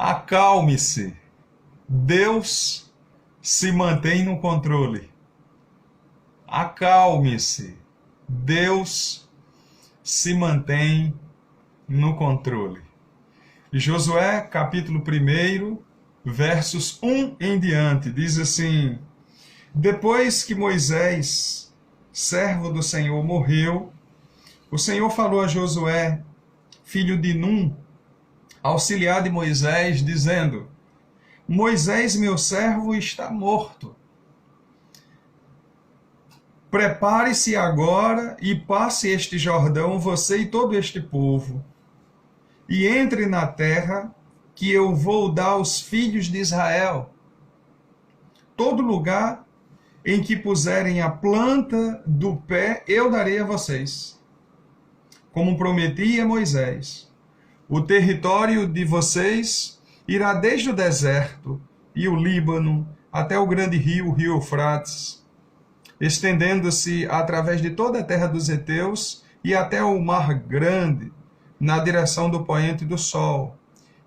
Acalme-se. Deus se mantém no controle. Acalme-se. Deus se mantém no controle. Josué, capítulo 1, versos 1 em diante, diz assim: Depois que Moisés, servo do Senhor, morreu, o Senhor falou a Josué, filho de Num, auxiliar de Moisés, dizendo: Moisés, meu servo, está morto. Prepare-se agora e passe este Jordão, você e todo este povo, e entre na terra que eu vou dar aos filhos de Israel. Todo lugar em que puserem a planta do pé, eu darei a vocês, como prometi a Moisés. O território de vocês irá desde o deserto e o Líbano até o grande rio, o rio Eufrates, estendendo-se através de toda a terra dos heteus e até o mar grande, na direção do poente do sol.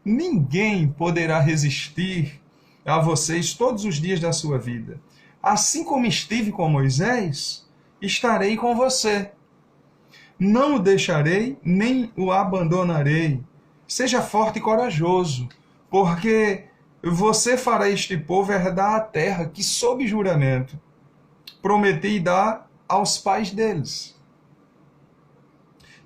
Ninguém poderá resistir a vocês todos os dias da sua vida. Assim como estive com Moisés, estarei com você. Não o deixarei, nem o abandonarei. Seja forte e corajoso, porque você fará este povo herdar a terra que, sob juramento, prometi dar aos pais deles.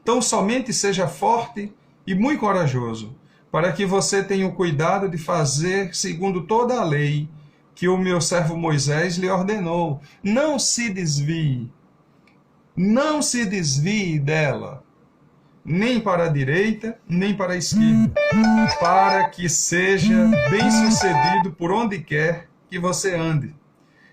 Então, somente seja forte e muito corajoso, para que você tenha o cuidado de fazer segundo toda a lei que o meu servo Moisés lhe ordenou. Não se desvie dela, nem para a direita, nem para a esquerda, para que seja bem-sucedido por onde quer que você ande.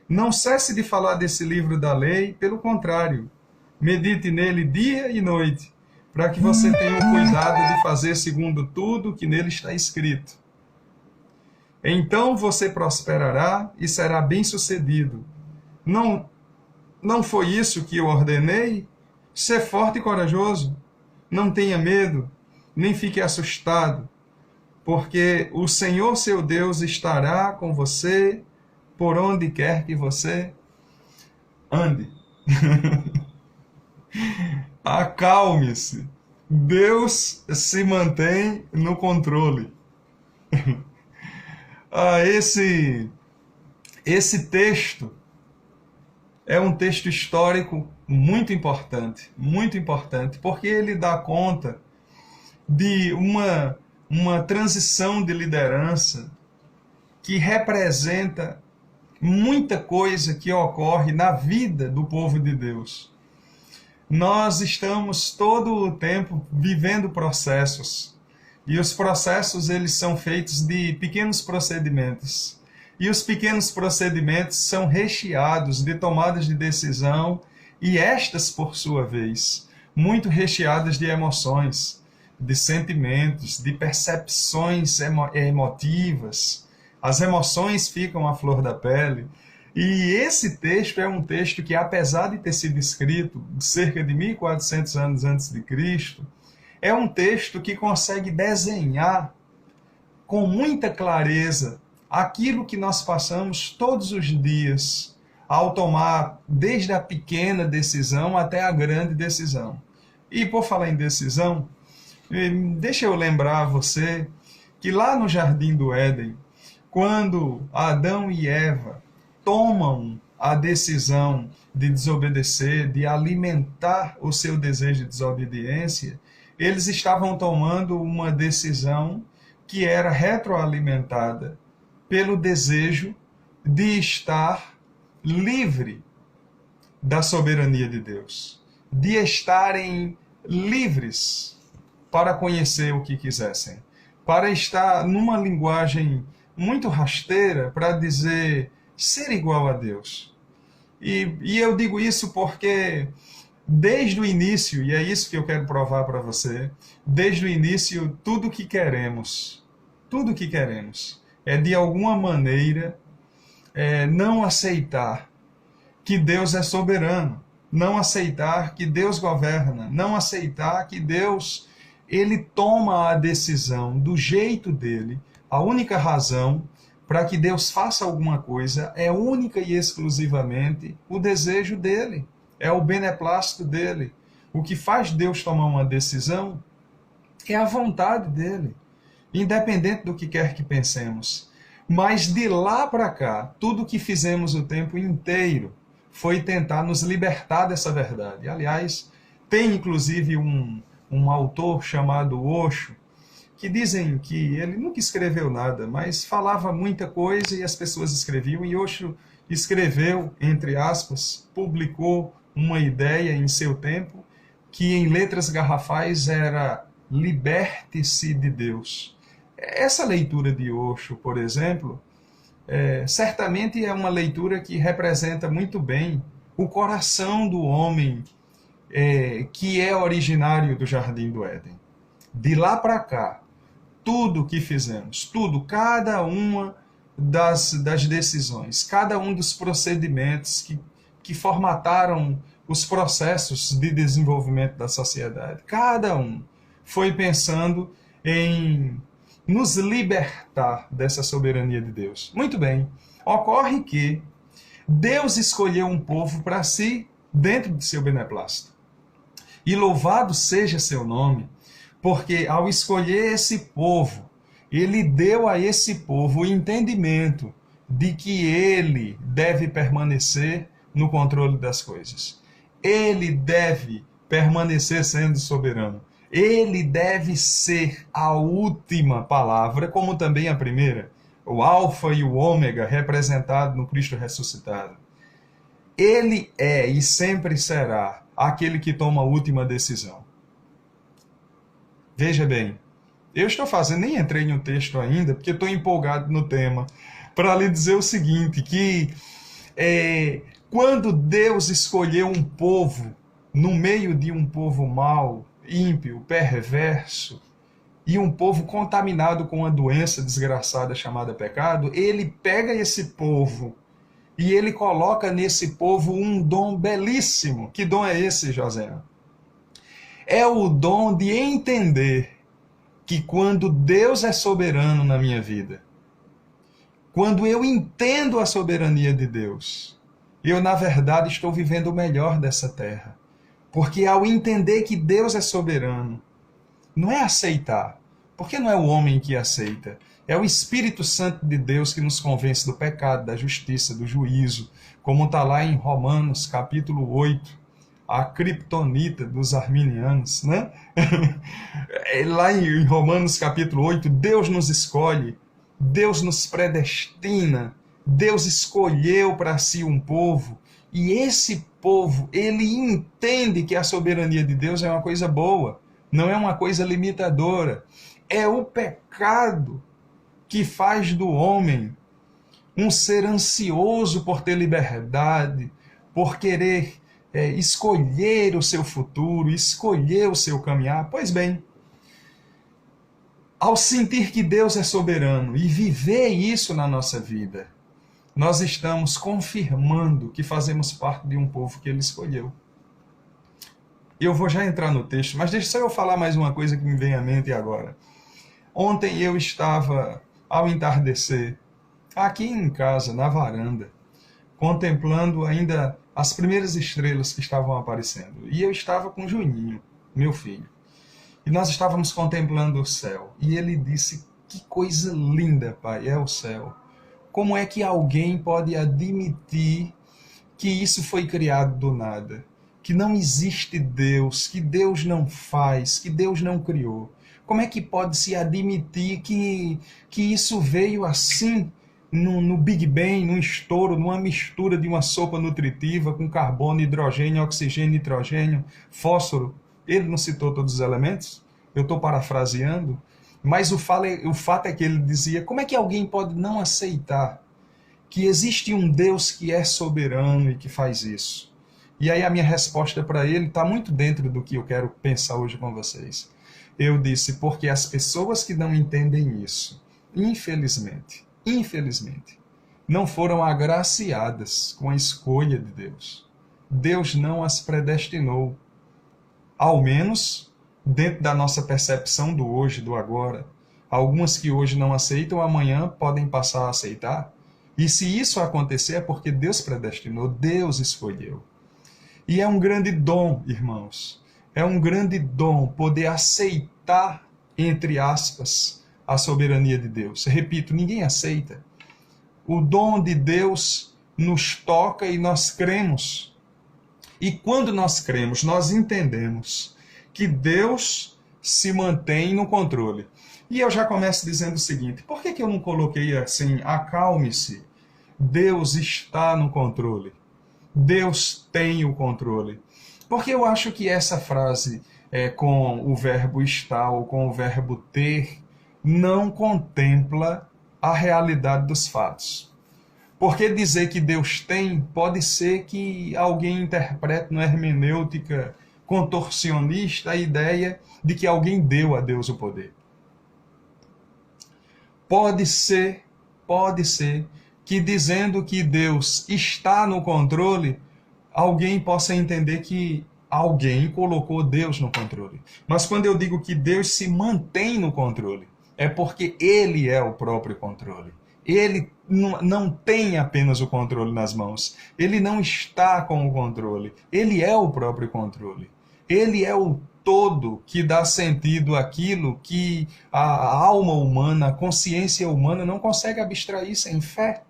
Não cesse de falar desse livro da lei, pelo contrário, medite nele dia e noite, para que você tenha o cuidado de fazer segundo tudo que nele está escrito. Então você prosperará e será bem-sucedido. Não foi isso que eu ordenei? Ser forte e corajoso. Não tenha medo, nem fique assustado, porque o Senhor seu Deus estará com você por onde quer que você ande. Acalme-se. Deus se mantém no controle. Esse texto é um texto histórico muito importante, porque ele dá conta de uma transição de liderança que representa muita coisa que ocorre na vida do povo de Deus. Nós estamos todo o tempo vivendo processos, e os processos eles são feitos de pequenos procedimentos. E os pequenos procedimentos são recheados de tomadas de decisão, e estas, por sua vez, muito recheadas de emoções, de sentimentos, de percepções emotivas. As emoções ficam à flor da pele. E esse texto é um texto que, apesar de ter sido escrito cerca de 1400 anos antes de Cristo, é um texto que consegue desenhar com muita clareza aquilo que nós passamos todos os dias ao tomar desde a pequena decisão até a grande decisão. E por falar em decisão, deixa eu lembrar a você que lá no Jardim do Éden, quando Adão e Eva tomam a decisão de desobedecer, de alimentar o seu desejo de desobediência, eles estavam tomando uma decisão que era retroalimentada pelo desejo de estar livre da soberania de Deus, de estarem livres para conhecer o que quisessem, para estar numa linguagem muito rasteira para dizer ser igual a Deus. E eu digo isso porque desde o início, e é isso que eu quero provar para você, desde o início tudo que queremos é de alguma maneira não aceitar que Deus é soberano, não aceitar que Deus governa, não aceitar que Deus ele toma a decisão do jeito dele, A única razão para que Deus faça alguma coisa é única e exclusivamente o desejo dele, é o beneplácito dele. O que faz Deus tomar uma decisão é a vontade dele, independente do que quer que pensemos. Mas de lá para cá, tudo que fizemos o tempo inteiro foi tentar nos libertar dessa verdade. Aliás, tem inclusive um autor chamado Osho, que dizem que ele nunca escreveu nada, mas falava muita coisa e as pessoas escreviam, e Osho escreveu, entre aspas, publicou uma ideia em seu tempo, que em letras garrafais era liberte-se de Deus. Essa leitura de Osho, por exemplo, certamente é uma leitura que representa muito bem o coração do homem que é originário do Jardim do Éden. De lá para cá, tudo que fizemos, tudo, cada uma das decisões, cada um dos procedimentos que formataram os processos de desenvolvimento da sociedade, cada um foi pensando em nos libertar dessa soberania de Deus. Muito bem, ocorre que Deus escolheu um povo para si dentro de seu beneplácito. E louvado seja seu nome, porque ao escolher esse povo, ele deu a esse povo o entendimento de que ele deve permanecer no controle das coisas. Ele deve permanecer sendo soberano. Ele deve ser a última palavra, como também a primeira, o alfa e o ômega representado no Cristo ressuscitado. Ele é e sempre será aquele que toma a última decisão. Veja bem, eu estou fazendo, nem entrei no texto ainda, porque estou empolgado no tema, para lhe dizer o seguinte, que quando Deus escolheu um povo, no meio de um povo mau, ímpio, perverso, e um povo contaminado com uma doença desgraçada chamada pecado, ele pega esse povo e ele coloca nesse povo um dom belíssimo. Que dom é esse, José? É o dom de entender que quando Deus é soberano na minha vida, quando eu entendo a soberania de Deus, eu, na verdade, estou vivendo o melhor dessa terra. Porque ao entender que Deus é soberano, não é aceitar, porque não é o homem que aceita, é o Espírito Santo de Deus que nos convence do pecado, da justiça, do juízo, como está lá em Romanos, capítulo 8, a criptonita dos arminianos, né? Lá em Romanos capítulo 8, Deus nos escolhe, Deus nos predestina, Deus escolheu para si um povo, e esse povo, ele entende que a soberania de Deus é uma coisa boa, não é uma coisa limitadora. É o pecado que faz do homem um ser ansioso por ter liberdade, por querer escolher o seu futuro, escolher o seu caminhar. Pois bem, ao sentir que Deus é soberano e viver isso na nossa vida, nós estamos confirmando que fazemos parte de um povo que ele escolheu. Eu vou já entrar no texto, mas deixa só eu falar mais uma coisa que me vem à mente agora. Ontem eu estava, ao entardecer, aqui em casa, na varanda, contemplando ainda as primeiras estrelas que estavam aparecendo. E eu estava com o Juninho, meu filho. E nós estávamos contemplando o céu. E ele disse, que coisa linda, pai, é o céu. Como é que alguém pode admitir que isso foi criado do nada? Que não existe Deus, que Deus não faz, que Deus não criou? Como é que pode se admitir que isso veio assim, no Big Bang, num estouro, numa mistura de uma sopa nutritiva com carbono, hidrogênio, oxigênio, nitrogênio, fósforo? Ele não citou todos os elementos? Eu estou parafraseando. Mas o fato é que ele dizia, como é que alguém pode não aceitar que existe um Deus que é soberano e que faz isso? E aí a minha resposta para ele está muito dentro do que eu quero pensar hoje com vocês. Eu disse, porque as pessoas que não entendem isso, infelizmente, não foram agraciadas com a escolha de Deus. Deus não as predestinou, ao menos dentro da nossa percepção do hoje, do agora. Algumas que hoje não aceitam, amanhã podem passar a aceitar. E se isso acontecer, é porque Deus predestinou, Deus escolheu. E é um grande dom, irmãos. É um grande dom poder aceitar, entre aspas, a soberania de Deus. Repito, ninguém aceita. O dom de Deus nos toca e nós cremos. E quando nós cremos, nós entendemos que Deus se mantém no controle. E eu já começo dizendo o seguinte: por que eu não coloquei assim, acalme-se? Deus está no controle. Deus tem o controle. Porque eu acho que essa frase com o verbo estar ou com o verbo ter não contempla a realidade dos fatos. Porque dizer que Deus tem, pode ser que alguém interprete numa hermenêutica contorcionista a ideia de que alguém deu a Deus o poder. Pode ser que dizendo que Deus está no controle, alguém possa entender que alguém colocou Deus no controle. Mas quando eu digo que Deus se mantém no controle, é porque Ele é o próprio controle. Ele não tem apenas o controle nas mãos. Ele não está com o controle. Ele é o próprio controle. Ele é o todo que dá sentido àquilo que a alma humana, a consciência humana não consegue abstrair sem fé.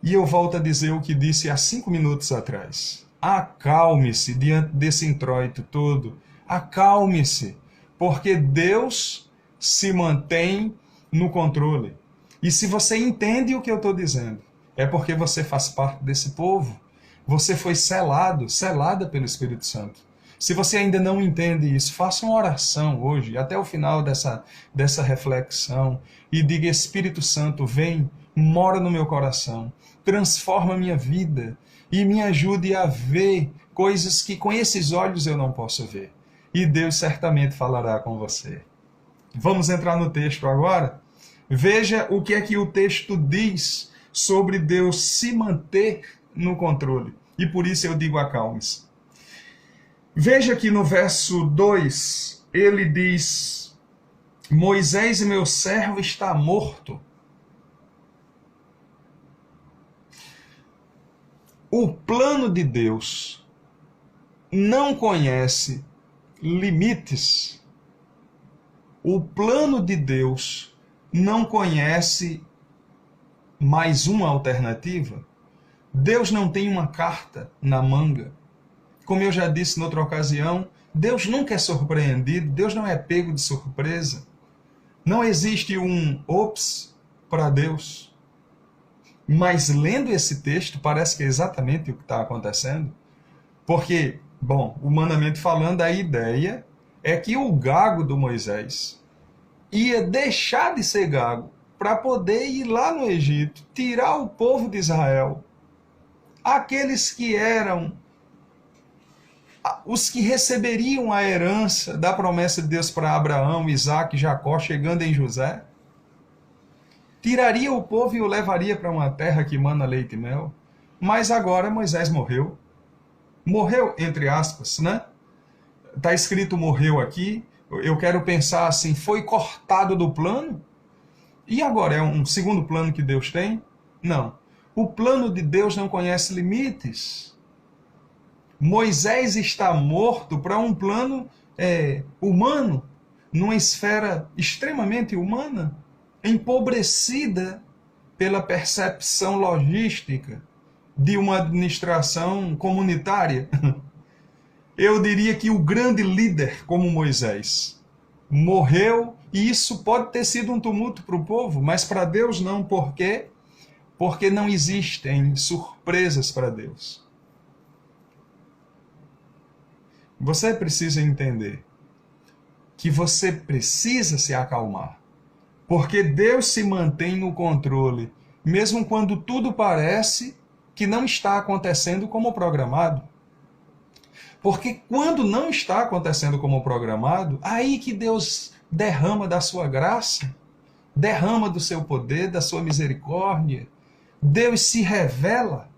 E eu volto a dizer o que disse há 5 minutos atrás. Acalme-se diante desse introito todo. Acalme-se, porque Deus se mantém no controle. E se você entende o que eu estou dizendo, é porque você faz parte desse povo. Você foi selada pelo Espírito Santo. Se você ainda não entende isso, faça uma oração hoje, até o final dessa reflexão, e diga: Espírito Santo, vem, mora no meu coração, transforma a minha vida e me ajude a ver coisas que com esses olhos eu não posso ver. E Deus certamente falará com você. Vamos entrar no texto agora? Veja o que é que o texto diz sobre Deus se manter no controle. E por isso eu digo: acalme-se. Veja que no verso 2, ele diz: Moisés, meu servo, está morto. O plano de Deus não conhece limites. O plano de Deus não conhece mais uma alternativa. Deus não tem uma carta na manga. Como eu já disse noutra ocasião, Deus nunca é surpreendido, Deus não é pego de surpresa. Não existe um ops para Deus. Mas lendo esse texto, parece que é exatamente o que está acontecendo. Porque, bom, humanamente falando, a ideia é que o gago do Moisés ia deixar de ser gago para poder ir lá no Egito, tirar o povo de Israel, aqueles que eram os que receberiam a herança da promessa de Deus para Abraão, Isaque e Jacó, chegando em José, tiraria o povo e o levaria para uma terra que mana leite e mel. Mas agora Moisés morreu. Morreu, entre aspas, né? Está escrito morreu aqui. Eu quero pensar assim, foi cortado do plano? E agora, é um segundo plano que Deus tem? Não. O plano de Deus não conhece limites. Moisés está morto para um plano humano, numa esfera extremamente humana, empobrecida pela percepção logística de uma administração comunitária. Eu diria que o grande líder como Moisés morreu, e isso pode ter sido um tumulto para o povo, mas para Deus não. Por quê? Porque não existem surpresas para Deus. Você precisa entender que você precisa se acalmar, porque Deus se mantém no controle, mesmo quando tudo parece que não está acontecendo como programado. Porque quando não está acontecendo como programado, aí que Deus derrama da sua graça, derrama do seu poder, da sua misericórdia. Deus se revela.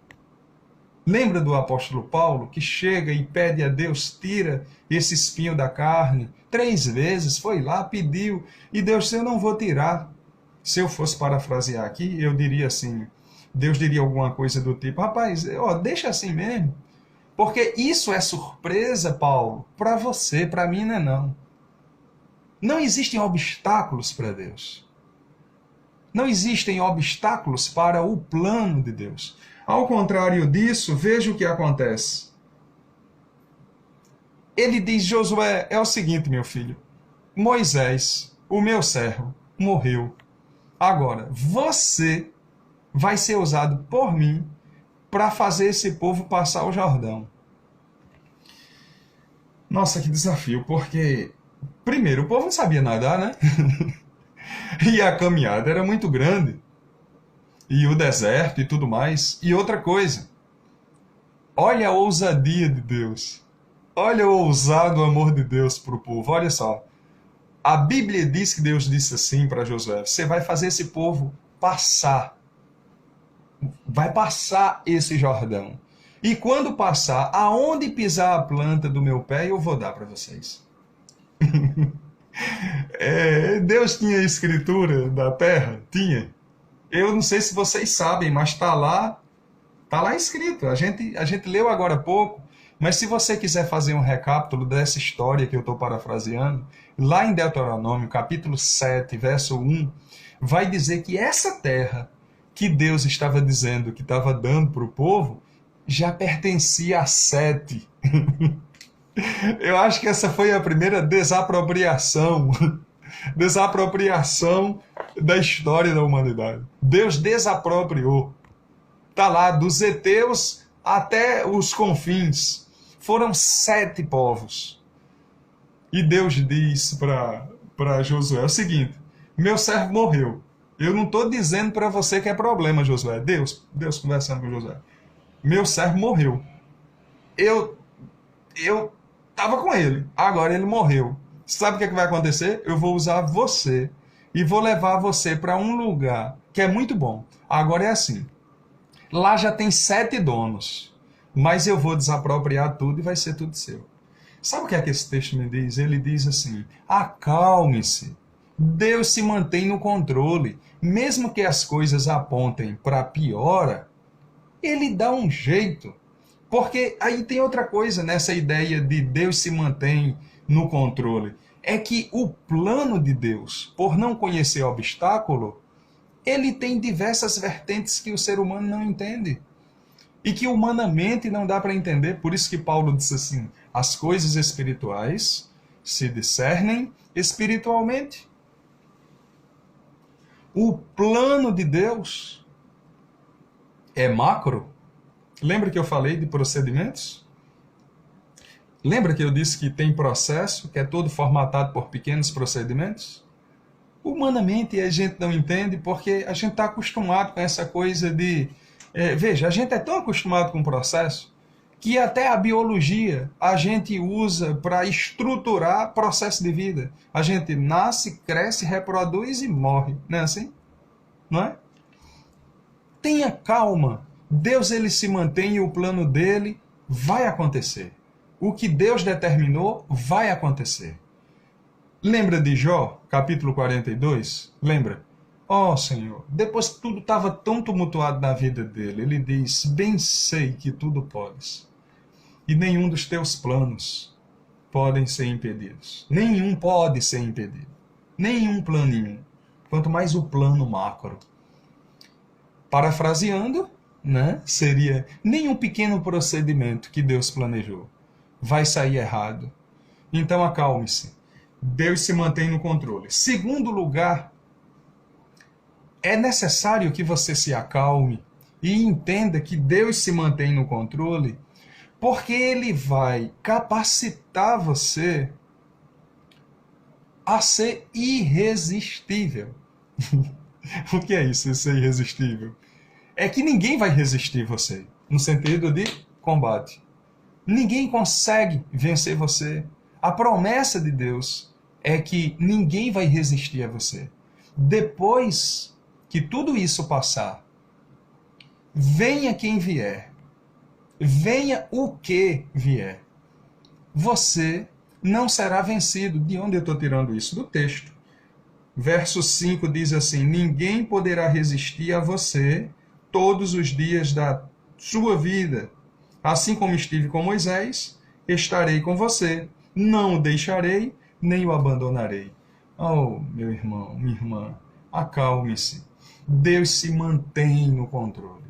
Lembra do apóstolo Paulo, que chega e pede a Deus: tira esse espinho da carne, 3 vezes, foi lá, pediu, e Deus disse, eu não vou tirar. Se eu fosse parafrasear aqui, eu diria assim, Deus diria alguma coisa do tipo, rapaz, ó, deixa assim mesmo. Porque isso é surpresa, Paulo, para você, para mim não é não. Não existem obstáculos para Deus. Não existem obstáculos para o plano de Deus. Ao contrário disso, veja o que acontece. Ele diz, Josué, é o seguinte, meu filho, Moisés, o meu servo, morreu. Agora, você vai ser usado por mim para fazer esse povo passar o Jordão. Nossa, que desafio, porque, primeiro, o povo não sabia nadar, né? E a caminhada era muito grande. E o deserto e tudo mais. E outra coisa, olha a ousadia de Deus. Olha o ousado amor de Deus para o povo. Olha só. A Bíblia diz que Deus disse assim para Josué: você vai fazer esse povo passar. Vai passar esse Jordão. E quando passar, aonde pisar a planta do meu pé, eu vou dar para vocês. Deus tinha a escritura da terra? Tinha. Eu não sei se vocês sabem, mas está lá escrito. A gente leu agora há pouco. Mas se você quiser fazer um recapítulo dessa história que eu estou parafraseando, lá em Deuteronômio, capítulo 7, verso 1, vai dizer que essa terra que Deus estava dizendo que estava dando para o povo, já pertencia a Sete. Eu acho que essa foi a primeira desapropriação da história da humanidade. Deus desapropriou. Está lá, dos heteus até os confins. Foram 7 povos. E Deus diz para Josué o seguinte: meu servo morreu. Eu não estou dizendo para você que é problema, Josué. Deus conversando com Josué. Meu servo morreu. Eu estava com ele. Agora ele morreu. Sabe o que é que vai acontecer? Eu vou usar você e vou levar você para um lugar que é muito bom. Agora é assim. Lá já tem 7 donos. Mas eu vou desapropriar tudo e vai ser tudo seu. Sabe o que é que esse texto me diz? Ele diz assim: acalme-se. Deus se mantém no controle. Mesmo que as coisas apontem para piora, ele dá um jeito. Porque aí tem outra coisa nessa ideia de Deus se mantém no controle. É que o plano de Deus, por não conhecer obstáculo, ele tem diversas vertentes que o ser humano não entende. E que humanamente não dá para entender. Por isso que Paulo disse assim: as coisas espirituais se discernem espiritualmente. O plano de Deus é macro. Lembra que eu falei de procedimentos? Lembra que eu disse que tem processo, que é todo formatado por pequenos procedimentos? Humanamente a gente não entende porque a gente está acostumado com essa coisa de... veja, a gente é tão acostumado com o processo que até a biologia a gente usa para estruturar processo de vida. A gente nasce, cresce, reproduz e morre. Não é assim? Não é? Tenha calma. Deus ele se mantém e o plano dele vai acontecer. O que Deus determinou vai acontecer. Lembra de Jó, capítulo 42? Lembra? Ó Senhor, depois que tudo estava tão tumultuado na vida dele, ele diz: bem sei que tudo podes, e nenhum dos teus planos podem ser impedidos. Nenhum pode ser impedido. Nenhum planinho. Quanto mais o plano macro. Parafraseando, né, seria: nenhum pequeno procedimento que Deus planejou vai sair errado. Então acalme-se. Deus se mantém no controle. Segundo lugar, é necessário que você se acalme e entenda que Deus se mantém no controle porque Ele vai capacitar você a ser irresistível. O que é isso, ser irresistível? É que ninguém vai resistir você, no sentido de combate. Ninguém consegue vencer você. A promessa de Deus é que ninguém vai resistir a você. Depois que tudo isso passar, venha quem vier, venha o que vier, você não será vencido. De onde eu estou tirando isso? Do texto. Verso 5 diz assim: ninguém poderá resistir a você todos os dias da sua vida. Assim como estive com Moisés, estarei com você. Não o deixarei, nem o abandonarei. Oh, meu irmão, minha irmã, acalme-se. Deus se mantém no controle.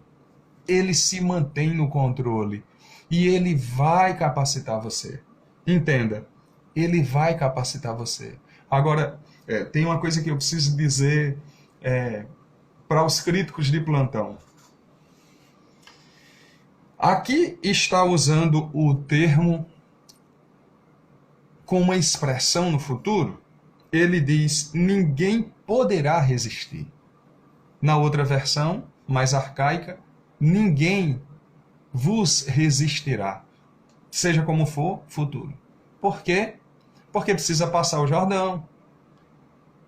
Ele se mantém no controle. E Ele vai capacitar você. Entenda, Ele vai capacitar você. Agora, tem uma coisa que eu preciso dizer para os críticos de plantão. Aqui está usando o termo com uma expressão no futuro. Ele diz: ninguém poderá resistir. Na outra versão, mais arcaica, ninguém vos resistirá. Seja como for, futuro. Por quê? Porque precisa passar o Jordão.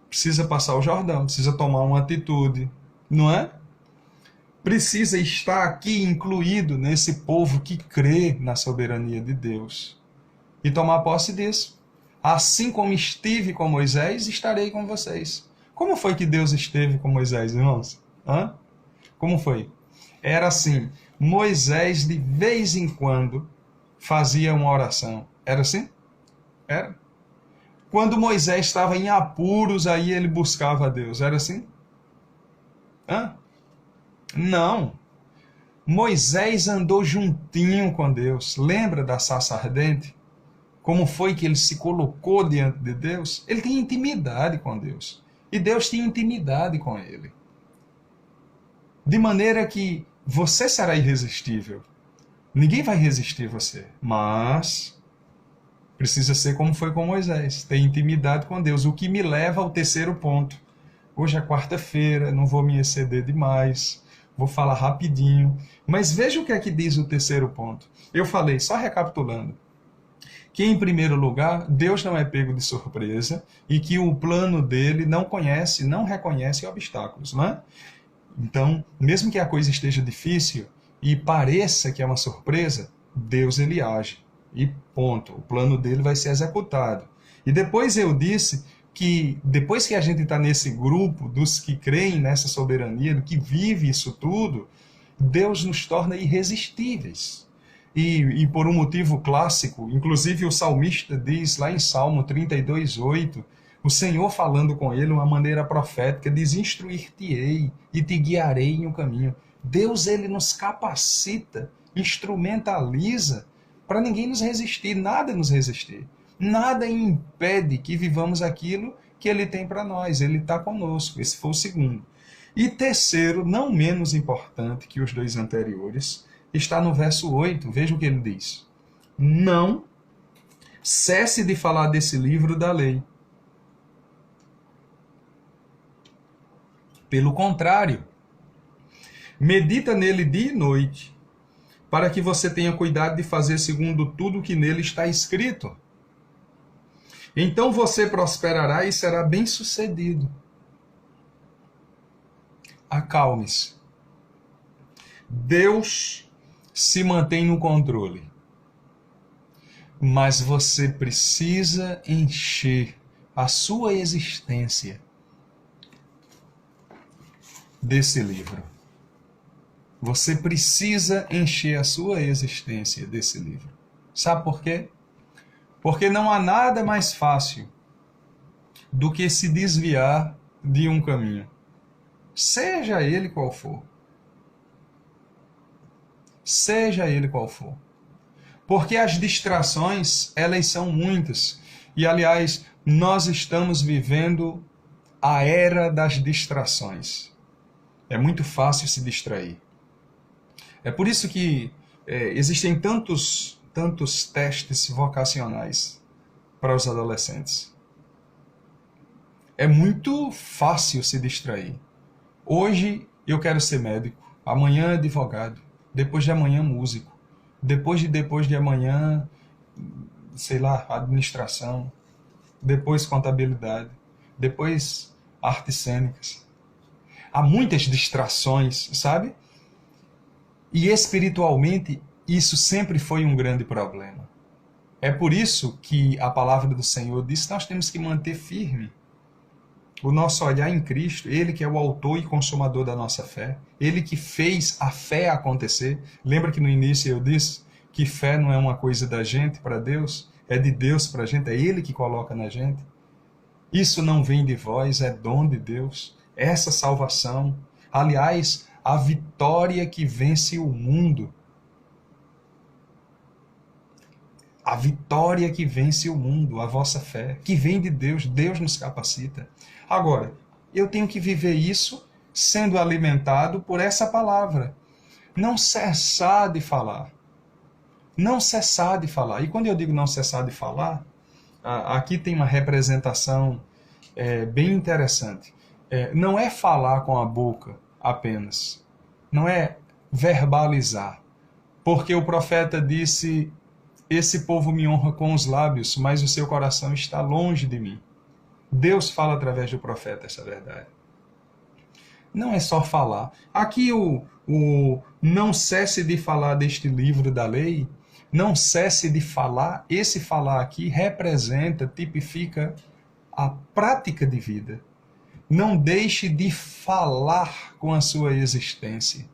Precisa passar o Jordão, precisa tomar uma atitude, não é? Precisa estar aqui incluído nesse povo que crê na soberania de Deus e tomar posse disso. Assim como estive com Moisés, estarei com vocês. Como foi que Deus esteve com Moisés, irmãos? Como foi? Era assim, Moisés de vez em quando fazia uma oração. Era assim? Era. Quando Moisés estava em apuros, aí ele buscava a Deus. Era assim? Não. Moisés andou juntinho com Deus. Lembra da sarça ardente? Como foi que ele se colocou diante de Deus? Ele tinha intimidade com Deus. E Deus tinha intimidade com ele. De maneira que você será irresistível. Ninguém vai resistir você. Mas precisa ser como foi com Moisés. Ter intimidade com Deus. O que me leva ao terceiro ponto. Hoje é quarta-feira, não vou me exceder demais. Vou falar rapidinho. Mas veja o que é que diz o terceiro ponto. Eu falei, só recapitulando, que em primeiro lugar, Deus não é pego de surpresa e que o plano dele não conhece, não reconhece obstáculos, não é? Então, mesmo que a coisa esteja difícil e pareça que é uma surpresa, Deus ele age. E ponto. O plano dele vai ser executado. E depois eu disse que depois que a gente está nesse grupo dos que creem nessa soberania, do que vive isso tudo, Deus nos torna irresistíveis. E por um motivo clássico, inclusive o salmista diz lá em Salmo 32:8, o Senhor falando com ele de uma maneira profética, diz: instruir-te-ei e te guiarei em um caminho. Deus ele nos capacita, instrumentaliza para ninguém nos resistir, nada nos resistir. Nada impede que vivamos aquilo que ele tem para nós. Ele está conosco. Esse foi o segundo. E terceiro, não menos importante que os dois anteriores, está no verso 8. Veja o que ele diz. Não cesse de falar desse livro da lei. Pelo contrário, medita nele dia e noite, para que você tenha cuidado de fazer segundo tudo que nele está escrito. Então você prosperará e será bem-sucedido. Acalme-se. Deus se mantém no controle. Mas você precisa encher a sua existência desse livro. Você precisa encher a sua existência desse livro. Sabe por quê? Porque não há nada mais fácil do que se desviar de um caminho, seja ele qual for. Seja ele qual for. Porque as distrações, elas são muitas. E, aliás, nós estamos vivendo a era das distrações. É muito fácil se distrair. É por isso que existem tantos testes vocacionais para os adolescentes. É muito fácil se distrair. Hoje eu quero ser médico, amanhã advogado, depois de amanhã músico, depois de amanhã, sei lá, administração, depois contabilidade, depois artes cênicas. Há muitas distrações, sabe? E espiritualmente isso sempre foi um grande problema. É por isso que a palavra do Senhor diz que nós temos que manter firme o nosso olhar em Cristo, Ele que é o autor e consumador da nossa fé, Ele que fez a fé acontecer. Lembra que no início eu disse que fé não é uma coisa da gente para Deus, é de Deus para a gente, é Ele que coloca na gente. Isso não vem de vós, é dom de Deus. Essa salvação, aliás, a vitória que vence o mundo. A vitória que vence o mundo, a vossa fé, que vem de Deus, Deus nos capacita. Agora, eu tenho que viver isso sendo alimentado por essa palavra. Não cessar de falar. Não cessar de falar. E quando eu digo não cessar de falar, aqui tem uma representação bem interessante. Não é falar com a boca apenas. Não é verbalizar. Porque o profeta disse: esse povo me honra com os lábios, mas o seu coração está longe de mim. Deus fala através do profeta essa verdade. Não é só falar. Aqui o não cesse de falar deste livro da lei, não cesse de falar, esse falar aqui representa, tipifica a prática de vida. Não deixe de falar com a sua existência.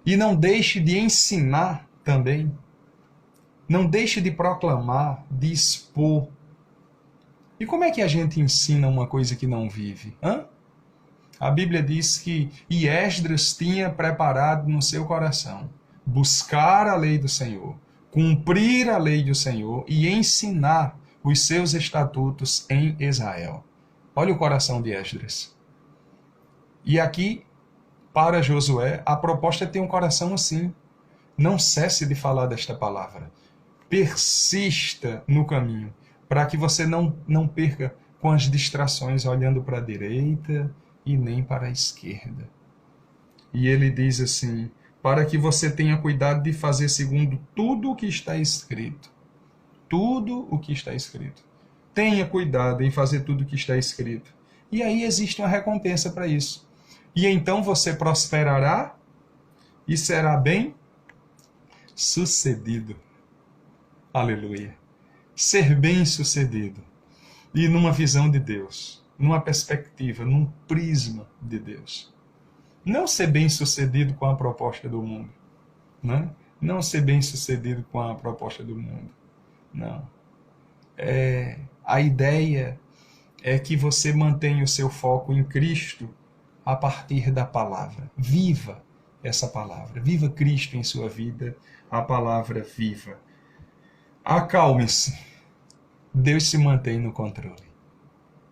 E não deixe de ensinar também. Não deixe de proclamar, de expor. E como é que a gente ensina uma coisa que não vive? A Bíblia diz que Esdras tinha preparado no seu coração buscar a lei do Senhor, cumprir a lei do Senhor e ensinar os seus estatutos em Israel. Olha o coração de Esdras. E aqui, para Josué, a proposta é ter um coração assim. Não cesse de falar desta palavra. Persista no caminho, para que você não perca com as distrações olhando para a direita e nem para a esquerda. E ele diz assim: para que você tenha cuidado de fazer segundo tudo o que está escrito. Tudo o que está escrito. Tenha cuidado em fazer tudo o que está escrito. E aí existe uma recompensa para isso. E então você prosperará e será bem sucedido. Aleluia. Ser bem-sucedido. E numa visão de Deus, numa perspectiva, num prisma de Deus. Não ser bem-sucedido com a proposta do mundo. Não ser bem-sucedido com a proposta do mundo. Não. A ideia é que você mantenha o seu foco em Cristo a partir da palavra. Viva essa palavra. Viva Cristo em sua vida, a palavra viva. Acalme-se. Deus se mantém no controle.